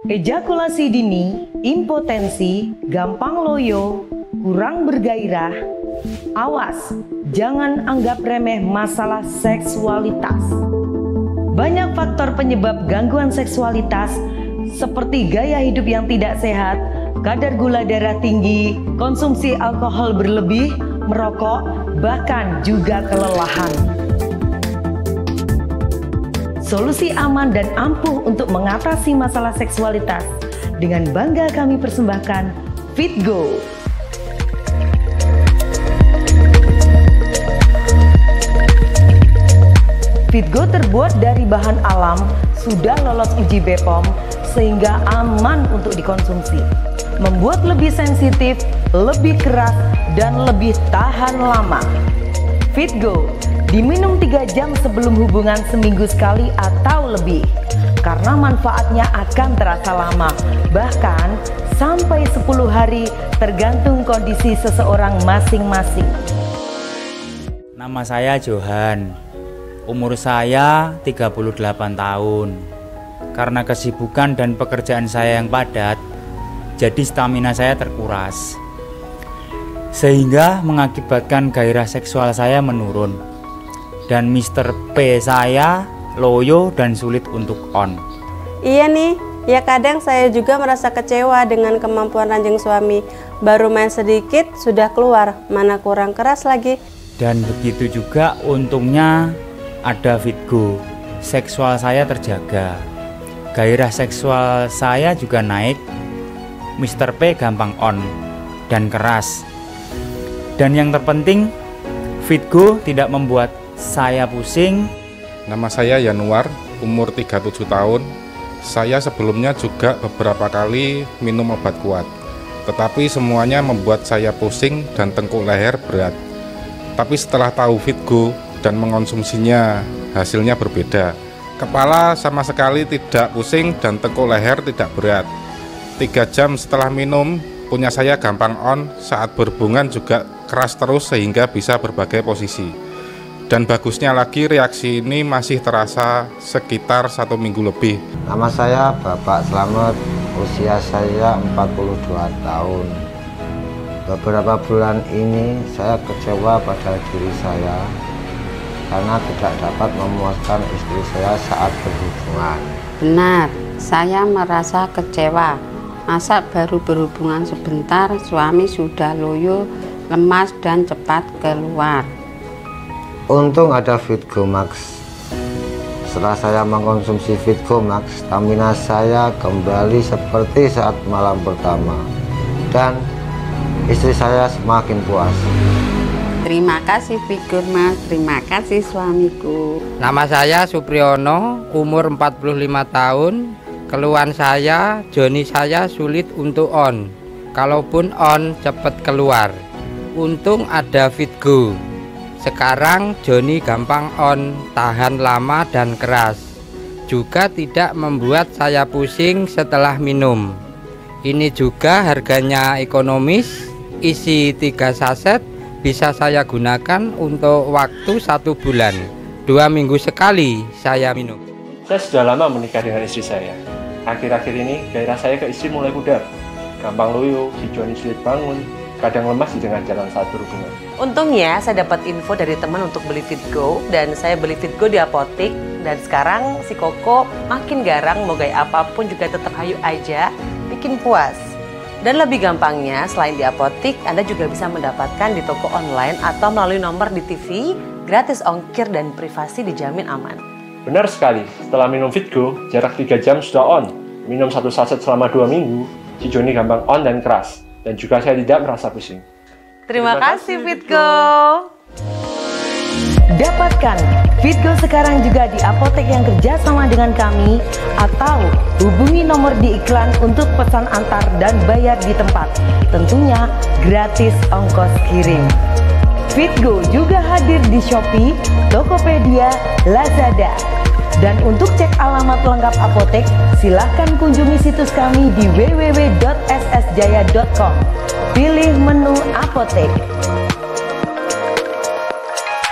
Ejakulasi dini, impotensi, gampang loyo, kurang bergairah. Awas, jangan anggap remeh masalah seksualitas. Banyak faktor penyebab gangguan seksualitas seperti gaya hidup yang tidak sehat, kadar gula darah tinggi, konsumsi alkohol berlebih, merokok, bahkan juga kelelahan. Solusi aman dan ampuh untuk mengatasi masalah seksualitas dengan bangga kami persembahkan FitGo. FitGo terbuat dari bahan alam, sudah lolos uji BPOM sehingga aman untuk dikonsumsi. Membuat lebih sensitif, lebih keras, dan lebih tahan lama. FitGo diminum 3 jam sebelum hubungan seminggu sekali atau lebih, karena manfaatnya akan terasa lama, bahkan sampai 10 hari tergantung kondisi seseorang masing-masing. Nama saya Johan, umur saya 38 tahun. Karena kesibukan dan pekerjaan saya yang padat, jadi stamina saya terkuras, sehingga mengakibatkan gairah seksual saya menurun. Dan Mr. P saya loyo dan sulit untuk on. Iya nih, ya kadang saya juga merasa kecewa dengan kemampuan ranjang suami. Baru main sedikit sudah keluar, mana kurang keras lagi. Dan begitu juga untungnya ada FitGo, seksual saya terjaga. Gairah seksual saya juga naik, Mr. P gampang on dan keras. Dan yang terpenting, FitGo tidak membuat saya pusing. Nama saya Yanuar, umur 37 tahun. Saya sebelumnya juga beberapa kali minum obat kuat, tetapi semuanya membuat saya pusing dan tengkuk leher berat. Tapi setelah tahu FitGo dan mengonsumsinya, hasilnya berbeda. Kepala sama sekali tidak pusing dan tengkuk leher tidak berat. 3 jam setelah minum, punya saya gampang on, saat berhubungan juga keras terus sehingga bisa berbagai posisi. Dan bagusnya lagi, reaksi ini masih terasa sekitar 1 minggu lebih. Nama saya Bapak Slamet, usia saya 42 tahun. Beberapa bulan ini saya kecewa pada diri saya karena tidak dapat memuaskan istri saya saat berhubungan. Benar, saya merasa kecewa. Masa baru berhubungan sebentar, suami sudah loyo, lemas dan cepat keluar. Untung ada FitGo Max. Setelah saya mengkonsumsi FitGo Max, stamina saya kembali seperti saat malam pertama. Dan istri saya semakin puas. Terima kasih FitGo Max, terima kasih suamiku. Nama saya Supriyono, umur 45 tahun. Keluhan saya, Joni saya sulit untuk on. Kalaupun on, cepat keluar. Untung ada FitGo. Sekarang Joni gampang on, tahan lama dan keras. Juga tidak membuat saya pusing setelah minum. Ini juga harganya ekonomis, isi 3 saset, bisa saya gunakan untuk waktu 1 bulan. 2 minggu sekali saya minum. Saya sudah lama menikah dengan istri saya. Akhir-akhir ini gairah saya ke istri mulai pudar. Gampang loyo, si Joni sulit bangun, kadang lemas di tengah jalan saat berhubungan. Untungnya saya dapat info dari teman untuk beli FitGo, dan saya beli FitGo di apotek. Dan sekarang si Koko makin garang, mau gaya apapun juga tetap hayu aja, bikin puas. Dan lebih gampangnya, selain di apotek, Anda juga bisa mendapatkan di toko online atau melalui nomor di TV, gratis ongkir dan privasi dijamin aman. Benar sekali, setelah minum FitGo, jarak 3 jam sudah on. Minum 1 saset selama 2 minggu, si Joni gampang on dan keras. Dan juga saya tidak merasa pusing. Terima kasih FitGo. Dapatkan FitGo sekarang juga di apotek yang kerjasama dengan kami, atau hubungi nomor di iklan untuk pesan antar dan bayar di tempat. Tentunya gratis ongkos kirim. FitGo juga hadir di Shopee, Tokopedia, Lazada. Dan untuk cek alamat lengkap apotek, silahkan kunjungi situs kami di www.ssjaya.com. Pilih menu apotek.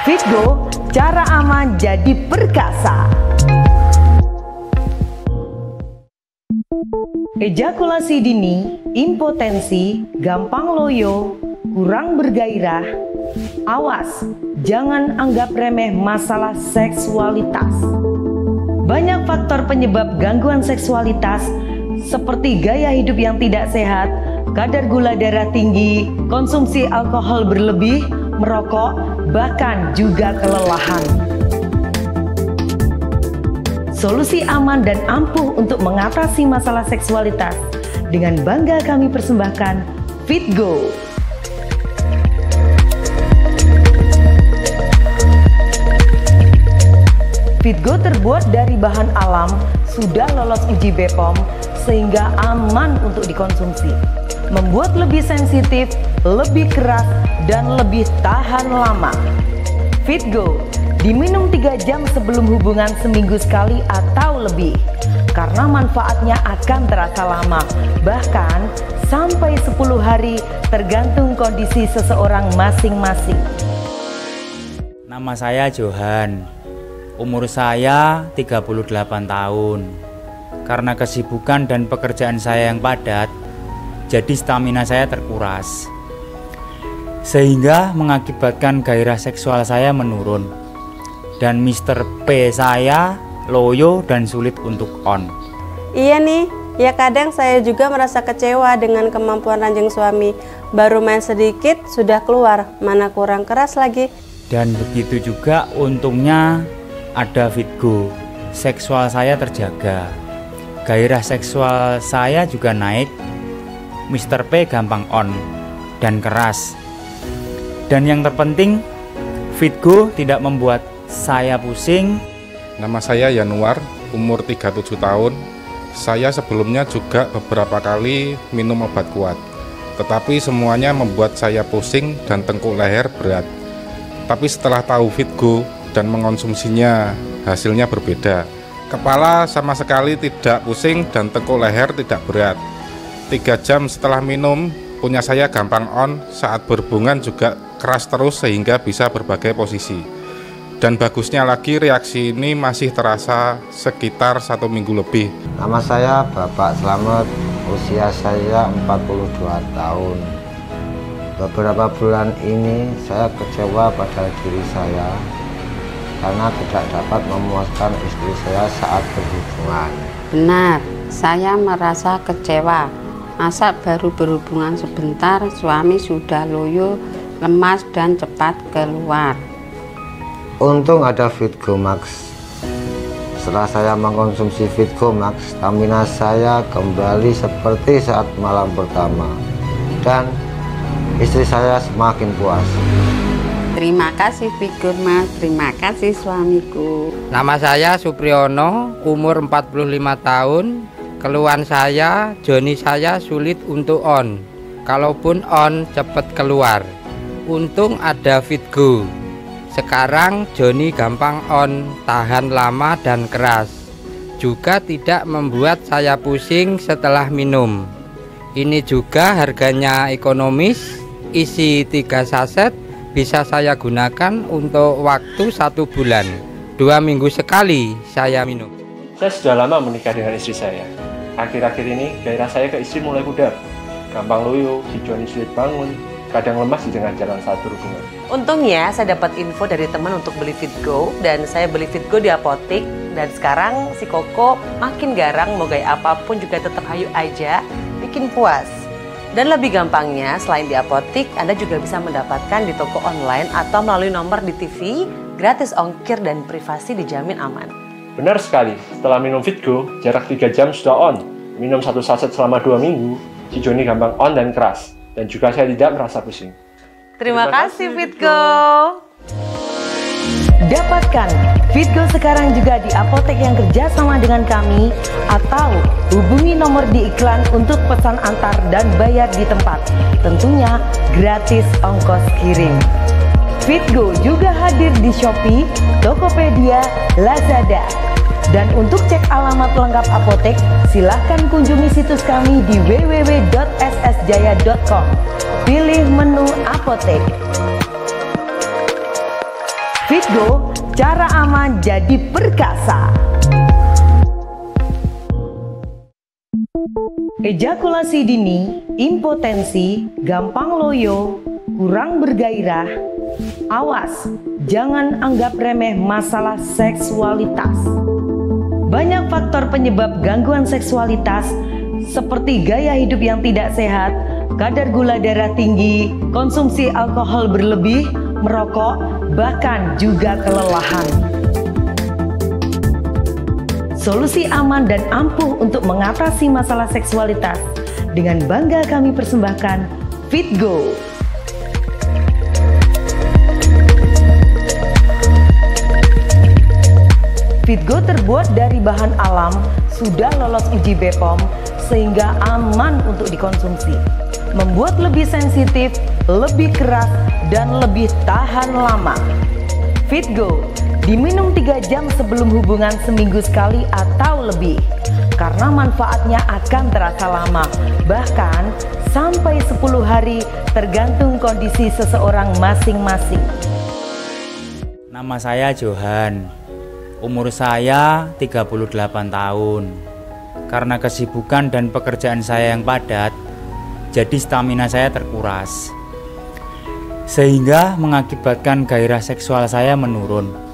FitGo, cara aman jadi perkasa. Ejakulasi dini, impotensi, gampang loyo, kurang bergairah. Awas, jangan anggap remeh masalah seksualitas. Banyak faktor penyebab gangguan seksualitas seperti gaya hidup yang tidak sehat, kadar gula darah tinggi, konsumsi alkohol berlebih, merokok, bahkan juga kelelahan. Solusi aman dan ampuh untuk mengatasi masalah seksualitas dengan bangga kami persembahkan FitGo. FitGo terbuat dari bahan alam, sudah lolos uji BPOM sehingga aman untuk dikonsumsi. Membuat lebih sensitif, lebih keras, dan lebih tahan lama. FitGo diminum 3 jam sebelum hubungan seminggu sekali atau lebih, karena manfaatnya akan terasa lama, bahkan sampai 10 hari tergantung kondisi seseorang masing-masing. Nama saya Johan, umur saya 38 tahun. Karena kesibukan dan pekerjaan saya yang padat, jadi stamina saya terkuras, sehingga mengakibatkan gairah seksual saya menurun. Dan Mr. P saya loyo dan sulit untuk on. Iya nih, ya kadang saya juga merasa kecewa dengan kemampuan ranjang suami. Baru main sedikit sudah keluar, mana kurang keras lagi. Dan begitu juga untungnya ada FitGo, seksual saya terjaga. Gairah seksual saya juga naik. Mr. P gampang on dan keras. Dan yang terpenting, FitGo tidak membuat saya pusing. Nama saya Yanuar, umur 37 tahun. Saya sebelumnya juga beberapa kali minum obat kuat, tetapi semuanya membuat saya pusing dan tengkuk leher berat. Tapi setelah tahu FitGo dan mengonsumsinya, hasilnya berbeda. Kepala sama sekali tidak pusing dan tengkuk leher tidak berat. 3 jam setelah minum, punya saya gampang on, saat berhubungan juga keras terus sehingga bisa berbagai posisi. Dan bagusnya lagi, reaksi ini masih terasa sekitar 1 minggu lebih. Nama saya Bapak Slamet, usia saya 42 tahun. Beberapa bulan ini saya kecewa pada diri saya karena tidak dapat memuaskan istri saya saat berhubungan. Benar, saya merasa kecewa. Masa baru berhubungan sebentar, suami sudah loyo, lemas dan cepat keluar. Untung ada FitGo Max. Setelah saya mengkonsumsi FitGo Max, stamina saya kembali seperti saat malam pertama. Dan istri saya semakin puas. Terima kasih FitGo Mas, terima kasih suamiku. Nama saya Supriyono, umur 45 tahun. Keluhan saya, joni saya sulit untuk on. Kalaupun on, cepat keluar. Untung ada FitGo. Sekarang joni gampang on, tahan lama dan keras. Juga tidak membuat saya pusing setelah minum. Ini juga harganya ekonomis, isi 3 saset, bisa saya gunakan untuk waktu 1 bulan. 2 minggu sekali saya minum. Saya sudah lama menikah dengan istri saya. Akhir-akhir ini gairah saya ke istri mulai pudar. Gampang loyo, si Joni sulit bangun, kadang lemas di tengah jalan saat berhubungan. Untungnya saya dapat info dari teman untuk beli FitGo, dan saya beli FitGo di apotik. Dan sekarang si Koko makin garang, mau gaya apapun juga tetap hayu aja, bikin puas. Dan lebih gampangnya, selain di apotik, Anda juga bisa mendapatkan di toko online atau melalui nomor di TV, gratis ongkir dan privasi dijamin aman. Benar sekali, setelah minum FitGo, jarak 3 jam sudah on. Minum 1 saset selama 2 minggu, si Joni gampang on dan keras. Dan juga saya tidak merasa pusing. Terima kasih FitGo. Dapatkan FitGo sekarang juga di apotek yang kerjasama dengan kami, atau hubungi nomor di iklan untuk pesan antar dan bayar di tempat. Tentunya gratis ongkos kirim. FitGo juga hadir di Shopee, Tokopedia, Lazada. Dan untuk cek alamat lengkap apotek, silahkan kunjungi situs kami di www.ssjaya.com. Pilih menu apotek. FitGo, cara aman jadi perkasa. Ejakulasi dini, impotensi, gampang loyo, kurang bergairah. Awas, jangan anggap remeh masalah seksualitas. Banyak faktor penyebab gangguan seksualitas seperti gaya hidup yang tidak sehat, kadar gula darah tinggi, konsumsi alkohol berlebih, merokok, bahkan juga kelelahan. Solusi aman dan ampuh untuk mengatasi masalah seksualitas dengan bangga kami persembahkan FitGo. FitGo terbuat dari bahan alam, sudah lolos uji BPOM sehingga aman untuk dikonsumsi. Membuat lebih sensitif, lebih keras, dan lebih tahan lama. FitGo diminum 3 jam sebelum hubungan seminggu sekali atau lebih, karena manfaatnya akan terasa lama, bahkan sampai 10 hari tergantung kondisi seseorang masing-masing. Nama saya Johan, umur saya 38 tahun. Karena kesibukan dan pekerjaan saya yang padat, jadi stamina saya terkuras, sehingga mengakibatkan gairah seksual saya menurun.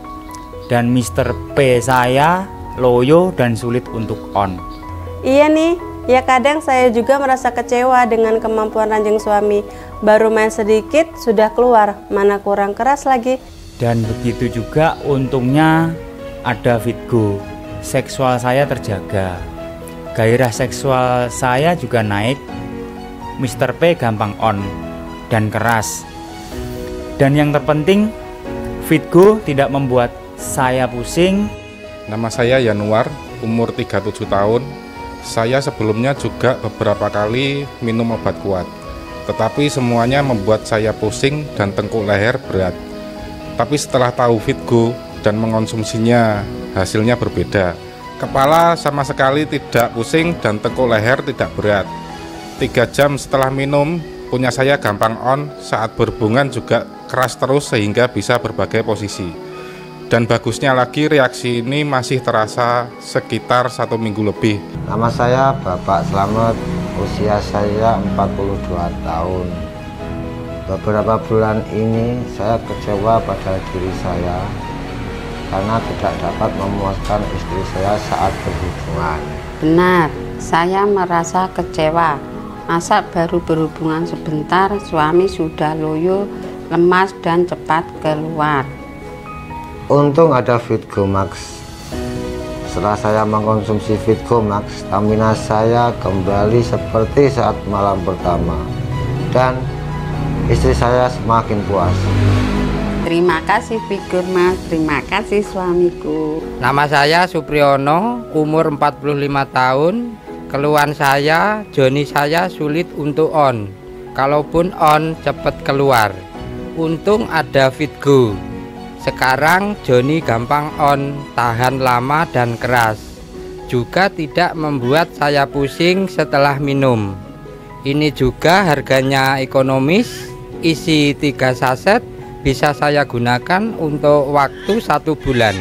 Dan Mr. P saya loyo dan sulit untuk on. Iya nih, ya kadang saya juga merasa kecewa dengan kemampuan ranjang suami. Baru main sedikit sudah keluar, mana kurang keras lagi. Dan begitu juga untungnya ada FitGo. Seksual saya terjaga, gairah seksual saya juga naik. Mr. P gampang on dan keras. Dan yang terpenting, FitGo tidak membuat saya pusing. Nama saya Yanuar, umur 37 tahun. Saya sebelumnya juga beberapa kali minum obat kuat, tetapi semuanya membuat saya pusing dan tengkuk leher berat. Tapi setelah tahu FitGo dan mengonsumsinya, hasilnya berbeda. Kepala sama sekali tidak pusing dan tengkuk leher tidak berat. 3 jam setelah minum, punya saya gampang on, saat berhubungan juga keras terus sehingga bisa berbagai posisi. Dan bagusnya lagi, reaksi ini masih terasa sekitar 1 minggu lebih. Nama saya Bapak Slamet, usia saya 42 tahun. Beberapa bulan ini saya kecewa pada diri saya karena tidak dapat memuaskan istri saya saat berhubungan. Benar, saya merasa kecewa. Masa baru berhubungan sebentar, suami sudah loyo, lemas dan cepat keluar. Untung ada FitGo Max. Setelah saya mengkonsumsi FitGo Max, stamina saya kembali seperti saat malam pertama. Dan istri saya semakin puas. Terima kasih FitGo Max, terima kasih suamiku. Nama saya Supriyono, umur 45 tahun. Keluhan saya, joni saya sulit untuk on. Kalaupun on, cepat keluar. Untung ada FitGo. Sekarang joni gampang on, tahan lama dan keras. Juga tidak membuat saya pusing setelah minum. Ini juga harganya ekonomis, isi 3 saset, bisa saya gunakan untuk waktu 1 bulan.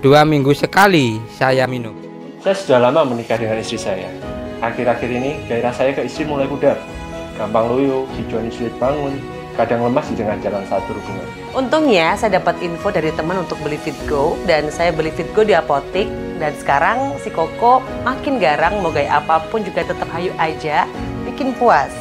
2 minggu sekali saya minum. Saya sudah lama menikah dengan istri saya. Akhir-akhir ini gairah saya ke istri mulai pudar. Gampang loyo, si Joni sulit bangun, kadang lemas di tengah jalan saat berhubungan. Untungnya saya dapat info dari teman untuk beli FitGo, dan saya beli FitGo di apotik. Dan sekarang si Koko makin garang, mau gaya apapun juga tetap hayu aja, bikin puas.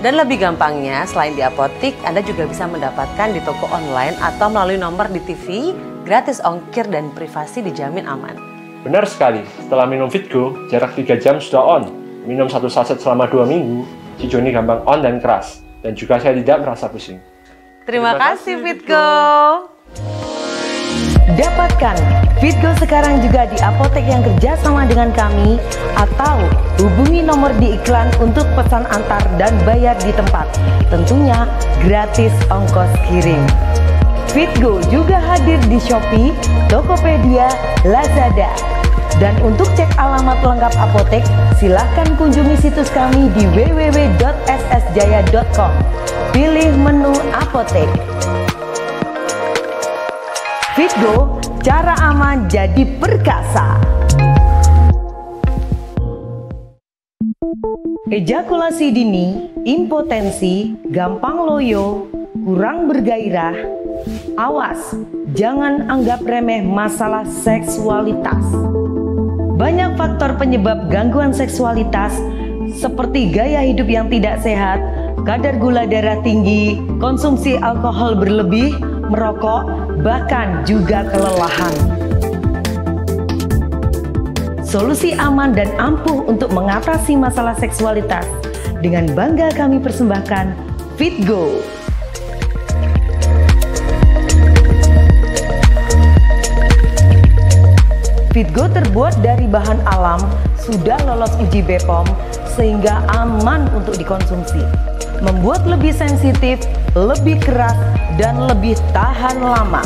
Dan lebih gampangnya, selain di apotik, Anda juga bisa mendapatkan di toko online atau melalui nomor di TV, gratis ongkir dan privasi dijamin aman. Benar sekali, setelah minum FitGo, jarak 3 jam sudah on. Minum 1 saset selama 2 minggu, si Joni gampang on dan keras. Dan juga saya tidak merasa pusing. Terima kasih FitGo. Dapatkan FitGo sekarang juga di apotek yang kerjasama dengan kami, atau hubungi nomor di iklan untuk pesan antar dan bayar di tempat. Tentunya gratis ongkos kirim. FitGo juga hadir di Shopee, Tokopedia, Lazada. Dan untuk cek alamat lengkap apotek, silahkan kunjungi situs kami di www.ssjaya.com. Pilih menu apotek. FitGo, cara aman jadi perkasa. Ejakulasi dini, impotensi, gampang loyo, kurang bergairah. Awas, jangan anggap remeh masalah seksualitas. Banyak faktor penyebab gangguan seksualitas seperti gaya hidup yang tidak sehat, kadar gula darah tinggi, konsumsi alkohol berlebih, merokok, bahkan juga kelelahan. Solusi aman dan ampuh untuk mengatasi masalah seksualitas dengan bangga kami persembahkan FitGo. FitGo terbuat dari bahan alam, sudah lolos uji BPOM sehingga aman untuk dikonsumsi. Membuat lebih sensitif, lebih keras, dan lebih tahan lama.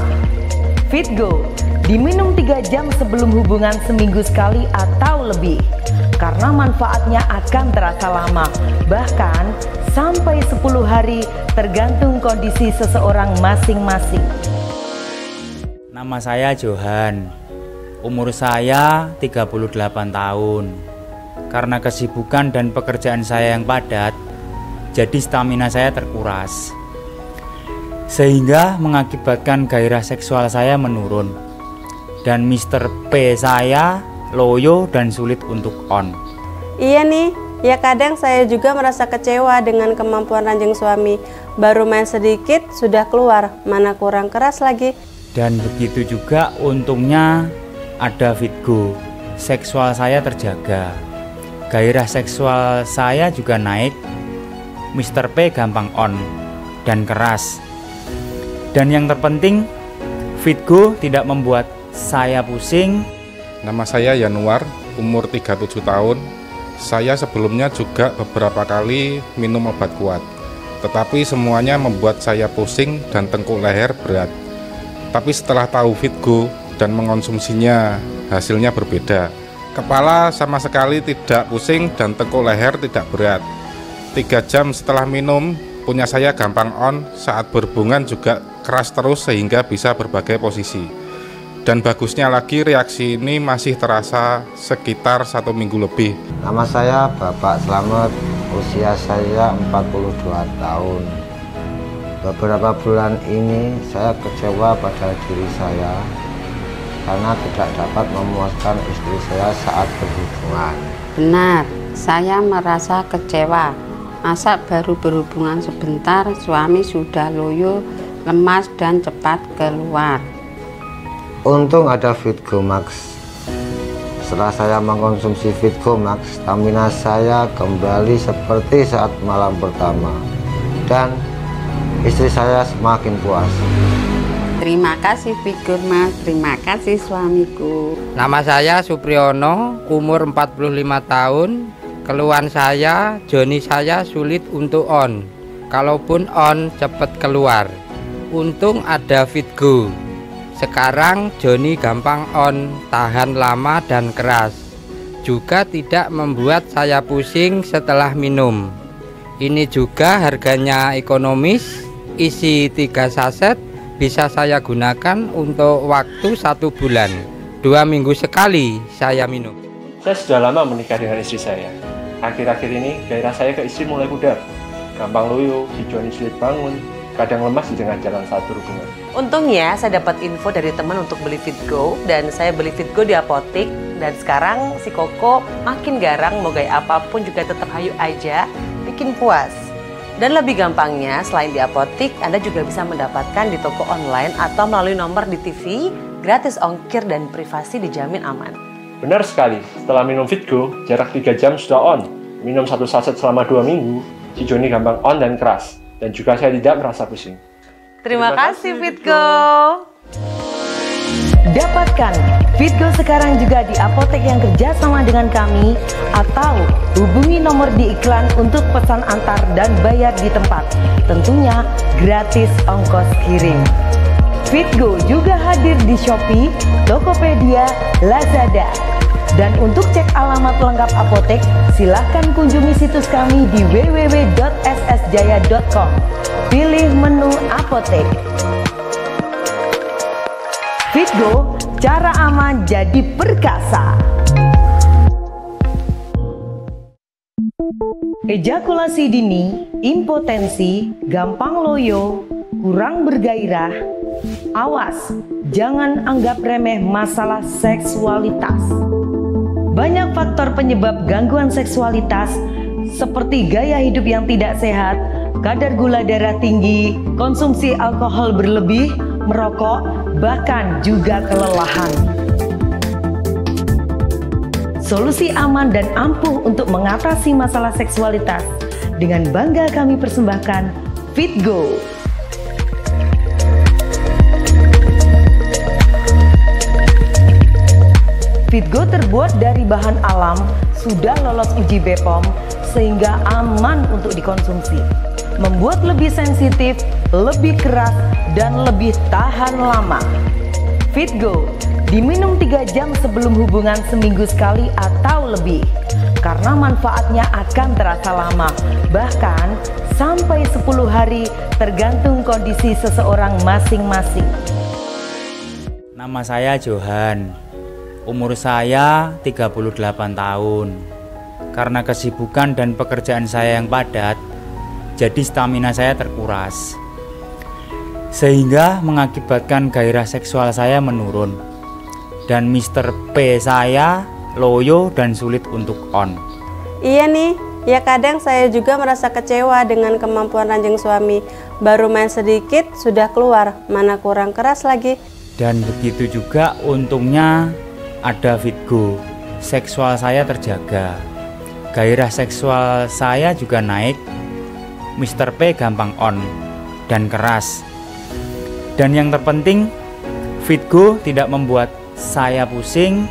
FitGo diminum 3 jam sebelum hubungan seminggu sekali atau lebih, karena manfaatnya akan terasa lama, bahkan sampai 10 hari tergantung kondisi seseorang masing-masing. Nama saya Johan, umur saya 38 tahun. Karena kesibukan dan pekerjaan saya yang padat, jadi stamina saya terkuras, sehingga mengakibatkan gairah seksual saya menurun. Dan Mr. P saya loyo dan sulit untuk on. Iya nih, ya kadang saya juga merasa kecewa dengan kemampuan ranjang suami. Baru main sedikit sudah keluar, mana kurang keras lagi. Dan begitu juga untungnya ada FitGo, seksual saya terjaga. Gairah seksual saya juga naik. Mr. P gampang on dan keras. Dan yang terpenting, FitGo tidak membuat saya pusing. Nama saya Yanuar, umur 37 tahun. Saya sebelumnya juga beberapa kali minum obat kuat, tetapi semuanya membuat saya pusing dan tengkuk leher berat. Tapi setelah tahu FitGo dan mengonsumsinya, hasilnya berbeda. Kepala sama sekali tidak pusing dan tengkuk leher tidak berat. 3 jam setelah minum, punya saya gampang on, saat berhubungan juga keras terus sehingga bisa berbagai posisi. Dan bagusnya lagi, reaksi ini masih terasa sekitar 1 minggu lebih. Nama saya Bapak Slamet, usia saya 42 tahun. Beberapa bulan ini saya kecewa pada diri saya karena tidak dapat memuaskan istri saya saat berhubungan. Benar, saya merasa kecewa. Masa baru berhubungan sebentar, suami sudah loyo, lemas dan cepat keluar. Untung ada FitGo Max. Setelah saya mengkonsumsi FitGo Max, stamina saya kembali seperti saat malam pertama. Dan istri saya semakin puas. Terima kasih FitGo Max, terima kasih suamiku. Nama saya Supriyono, umur 45 tahun. Keluhan saya, joni saya sulit untuk on. Kalaupun on, cepat keluar. Untung ada FitGo. Sekarang joni gampang on, tahan lama dan keras. Juga tidak membuat saya pusing setelah minum. Ini juga harganya ekonomis, isi 3 saset, bisa saya gunakan untuk waktu 1 bulan. 2 minggu sekali saya minum. Saya sudah lama menikah dengan istri saya. Akhir-akhir ini gairah saya ke istri mulai pudar. Gampang loyo, si Joni sulit bangun, kadang lemas di tengah jalan saat berhubungan. Untungnya saya dapat info dari teman untuk beli FitGo, dan saya beli FitGo di apotik. Dan sekarang si Koko makin garang, mau gaya apapun juga tetap hayu aja, bikin puas. Dan lebih gampangnya, selain di apotik, Anda juga bisa mendapatkan di toko online atau melalui nomor di TV, gratis ongkir dan privasi dijamin aman. Benar sekali, setelah minum FitGo, jarak 3 jam sudah on. Minum 1 saset selama 2 minggu, si Joni gampang on dan keras. Dan juga saya tidak merasa pusing. Terima kasih FitGo. Dapatkan FitGo sekarang juga di apotek yang kerjasama dengan kami, atau hubungi nomor di iklan untuk pesan antar dan bayar di tempat. Tentunya gratis ongkos kirim. FitGo juga hadir di Shopee, Tokopedia, Lazada. Dan untuk cek alamat lengkap apotek, silahkan kunjungi situs kami di www.ssjaya.com. Pilih menu apotek. FitGo, cara aman jadi perkasa. Ejakulasi dini, impotensi, gampang loyo, kurang bergairah. Awas, jangan anggap remeh masalah seksualitas. Banyak faktor penyebab gangguan seksualitas seperti gaya hidup yang tidak sehat, kadar gula darah tinggi, konsumsi alkohol berlebih, merokok, bahkan juga kelelahan. Solusi aman dan ampuh untuk mengatasi masalah seksualitas dengan bangga kami persembahkan FitGo. FitGo terbuat dari bahan alam, sudah lolos uji BPOM sehingga aman untuk dikonsumsi. Membuat lebih sensitif, lebih keras, dan lebih tahan lama. FitGo diminum 3 jam sebelum hubungan seminggu sekali atau lebih, karena manfaatnya akan terasa lama, bahkan sampai 10 hari tergantung kondisi seseorang masing-masing. Nama saya Johan, umur saya 38 tahun. Karena kesibukan dan pekerjaan saya yang padat, jadi stamina saya terkuras, sehingga mengakibatkan gairah seksual saya menurun. Dan Mr. P saya loyo dan sulit untuk on. Iya nih, ya kadang saya juga merasa kecewa dengan kemampuan ranjang suami. Baru main sedikit sudah keluar, mana kurang keras lagi. Dan begitu juga untungnya ada FitGo. Seksual saya terjaga, gairah seksual saya juga naik. Mr. P gampang on dan keras. Dan yang terpenting, FitGo tidak membuat saya pusing.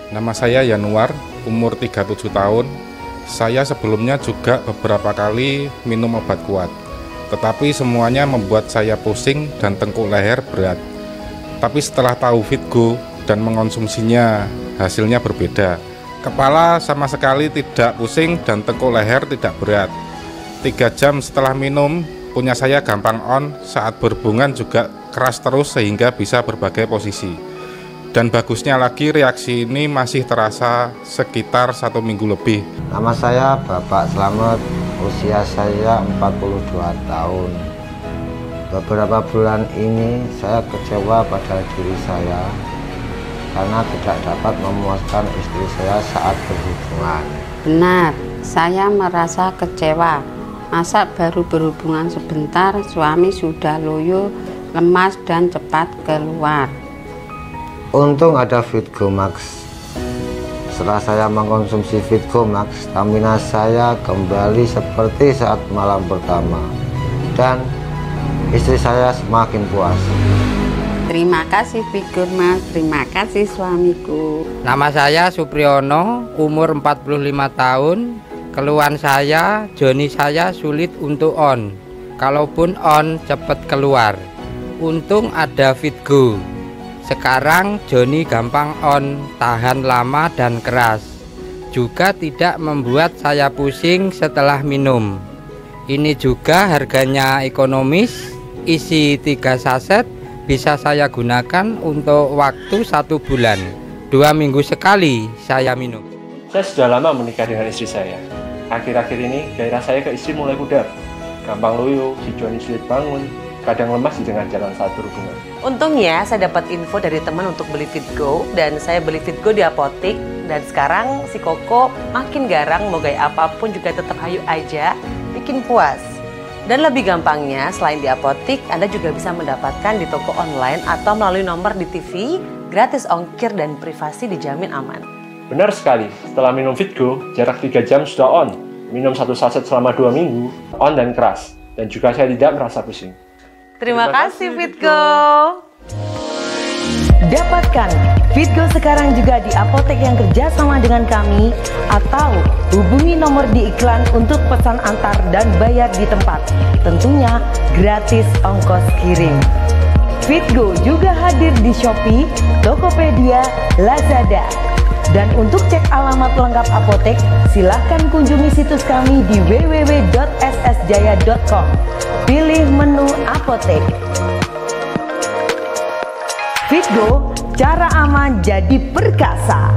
Nama saya Yanuar, umur 37 tahun. Saya sebelumnya juga beberapa kali minum obat kuat, tetapi semuanya membuat saya pusing dan tengkuk leher berat. Tapi setelah tahu FitGo dan mengonsumsinya, hasilnya berbeda. Kepala sama sekali tidak pusing dan tengkuk leher tidak berat. 3 jam setelah minum, punya saya gampang on, saat berhubungan juga keras terus sehingga bisa berbagai posisi. Dan bagusnya lagi, reaksi ini masih terasa sekitar 1 minggu lebih. Nama saya Bapak Slamet, usia saya 42 tahun. Beberapa bulan ini saya kecewa pada diri saya karena tidak dapat memuaskan istri saya saat berhubungan. Benar, saya merasa kecewa. Masa baru berhubungan sebentar, suami sudah loyo, lemas dan cepat keluar. Untung ada FitGo Max. Setelah saya mengkonsumsi FitGo Max, stamina saya kembali seperti saat malam pertama. Dan istri saya semakin puas. Terima kasih FitGo Max, terima kasih suamiku. Nama saya Supriyono, umur 45 tahun. Keluhan saya, joni saya sulit untuk on. Kalaupun on, cepat keluar. Untung ada FitGo. Sekarang joni gampang on, tahan lama dan keras. Juga tidak membuat saya pusing setelah minum. Ini juga harganya ekonomis, isi 3 saset, bisa saya gunakan untuk waktu 1 bulan. 2 minggu sekali saya minum. Saya sudah lama menikah dengan istri saya. Akhir-akhir ini gairah saya ke istri mulai pudar. Gampang loyo, si Joni sulit bangun, kadang lemas di tengah jalan saat berhubungan. Untungnya saya dapat info dari teman untuk beli FitGo, dan saya beli FitGo di apotik. Dan sekarang si Koko makin garang, mau gaya apapun juga tetap hayu aja, bikin puas. Dan lebih gampangnya, selain di apotik, Anda juga bisa mendapatkan di toko online atau melalui nomor di TV, gratis ongkir dan privasi dijamin aman. Benar sekali, setelah minum FitGo, jarak 3 jam sudah on. Minum 1 saset selama 2 minggu, on dan keras. Dan juga saya tidak merasa pusing. Terima kasih FitGo. Dapatkan FitGo sekarang juga di apotek yang kerjasama dengan kami, atau hubungi nomor di iklan untuk pesan antar dan bayar di tempat. Tentunya gratis ongkos kirim. FitGo juga hadir di Shopee, Tokopedia, Lazada. Dan untuk cek alamat lengkap apotek, silahkan kunjungi situs kami di www.ssjaya.com. Pilih menu apotek. FitGo, cara aman jadi perkasa.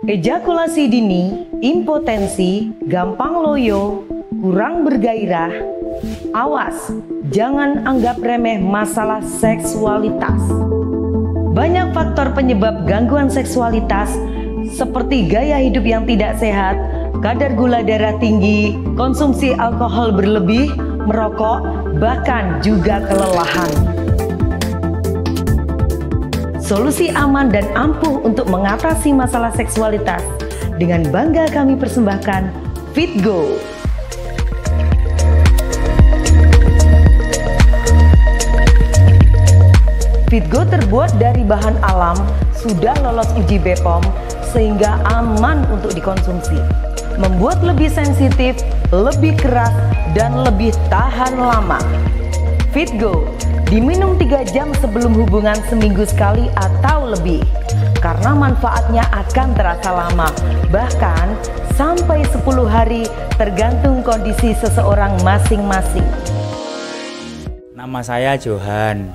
Ejakulasi dini, impotensi, gampang loyo, kurang bergairah. Awas, jangan anggap remeh masalah seksualitas. Banyak faktor penyebab gangguan seksualitas seperti gaya hidup yang tidak sehat, kadar gula darah tinggi, konsumsi alkohol berlebih, merokok, bahkan juga kelelahan. Solusi aman dan ampuh untuk mengatasi masalah seksualitas dengan bangga kami persembahkan FitGo. FitGo terbuat dari bahan alam, sudah lolos uji BPOM sehingga aman untuk dikonsumsi. Membuat lebih sensitif, lebih keras, dan lebih tahan lama. FitGo diminum 3 jam sebelum hubungan seminggu sekali atau lebih, karena manfaatnya akan terasa lama, bahkan sampai 10 hari tergantung kondisi seseorang masing-masing. Nama saya Johan,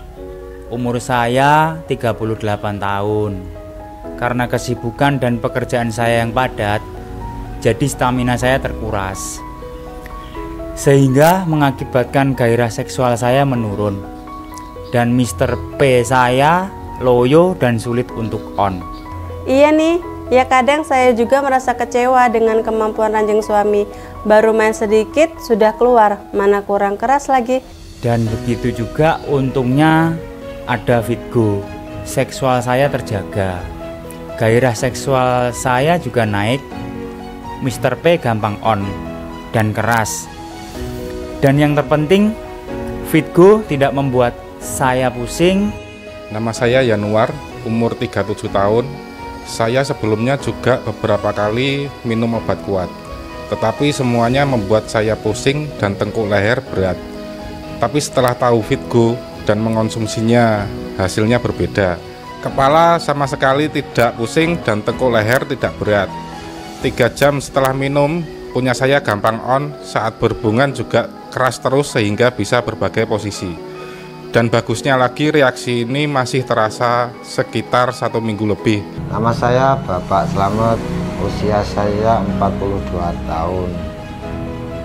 umur saya 38 tahun. Karena kesibukan dan pekerjaan saya yang padat, jadi stamina saya terkuras, sehingga mengakibatkan gairah seksual saya menurun. Dan Mr. P saya loyo dan sulit untuk on. Iya nih, ya kadang saya juga merasa kecewa dengan kemampuan ranjang suami. Baru main sedikit sudah keluar, mana kurang keras lagi. Dan begitu juga untungnya ada FitGo, seksual saya terjaga. Gairah seksual saya juga naik, Mr. P gampang on dan keras. Dan yang terpenting, FitGo tidak membuat saya pusing. Nama saya Yanuar, umur 37 tahun. Saya sebelumnya juga beberapa kali minum obat kuat, tetapi semuanya membuat saya pusing dan tengkuk leher berat. Tapi setelah tahu FitGo dan mengonsumsinya, hasilnya berbeda. Kepala sama sekali tidak pusing dan tengkuk leher tidak berat. 3 jam setelah minum, punya saya gampang on, saat berhubungan juga keras terus sehingga bisa berbagai posisi. Dan bagusnya lagi, reaksi ini masih terasa sekitar 1 minggu lebih. Nama saya Bapak Slamet, usia saya 42 tahun.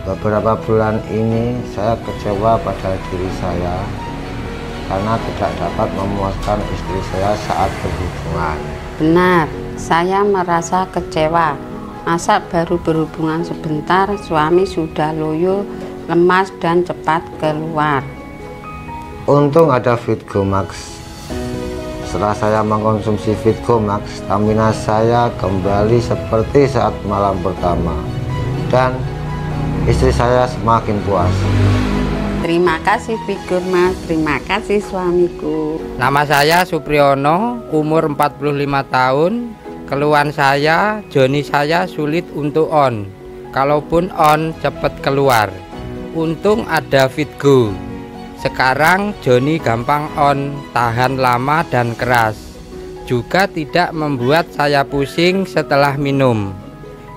Beberapa bulan ini saya kecewa pada diri saya karena tidak dapat memuaskan istri saya saat berhubungan. Benar, saya merasa kecewa. Masa baru berhubungan sebentar, suami sudah loyo, lemas dan cepat keluar. Untung ada FitGo Max. Setelah saya mengkonsumsi FitGo Max, stamina saya kembali seperti saat malam pertama. Dan istri saya semakin puas. Terima kasih FitGo Mas, terima kasih suamiku. Nama saya Supriyono, umur 45 tahun. Keluhan saya, joni saya sulit untuk on. Kalaupun on, cepat keluar. Untung ada FitGo. Sekarang joni gampang on, tahan lama dan keras. Juga tidak membuat saya pusing setelah minum.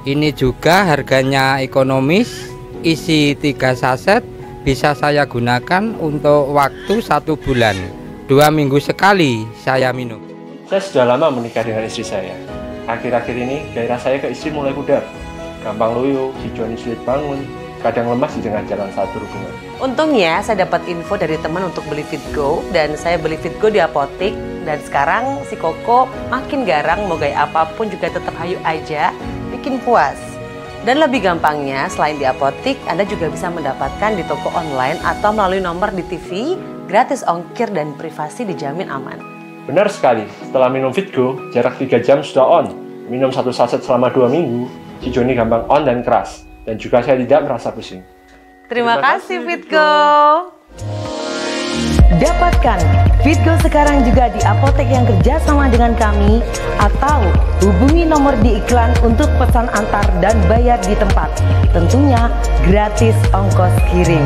Ini juga harganya ekonomis, isi 3 saset, bisa saya gunakan untuk waktu 1 bulan. 2 minggu sekali saya minum. Saya sudah lama menikah dengan istri saya. Akhir-akhir ini gairah saya ke istri mulai pudar. Gampang loyo, si Joni sulit bangun, kadang lemas di tengah jalan saat berhubungan. Untungnya saya dapat info dari teman untuk beli FitGo, dan saya beli FitGo di apotik. Dan sekarang si Koko makin garang, mau gaya apapun juga tetap hayu aja, bikin puas. Dan lebih gampangnya, selain di apotik, Anda juga bisa mendapatkan di toko online atau melalui nomor di TV, gratis ongkir dan privasi dijamin aman. Benar sekali, setelah minum FitGo, jarak 3 jam sudah on. Minum 1 saset selama 2 minggu, si Joni gampang on dan keras. Dan juga saya tidak merasa pusing. Terima kasih FitGo. Dapatkan FitGo sekarang juga di apotek yang kerjasama dengan kami, atau hubungi nomor di iklan untuk pesan antar dan bayar di tempat. Tentunya gratis ongkos kirim.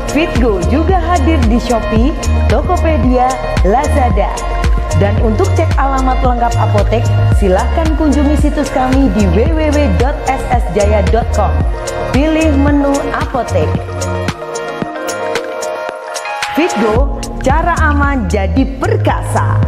FitGo juga hadir di Shopee, Tokopedia, Lazada. Dan untuk cek alamat lengkap apotek, silahkan kunjungi situs kami di www.ssjaya.com. Pilih menu apotek. FitGo, cara aman jadi perkasa.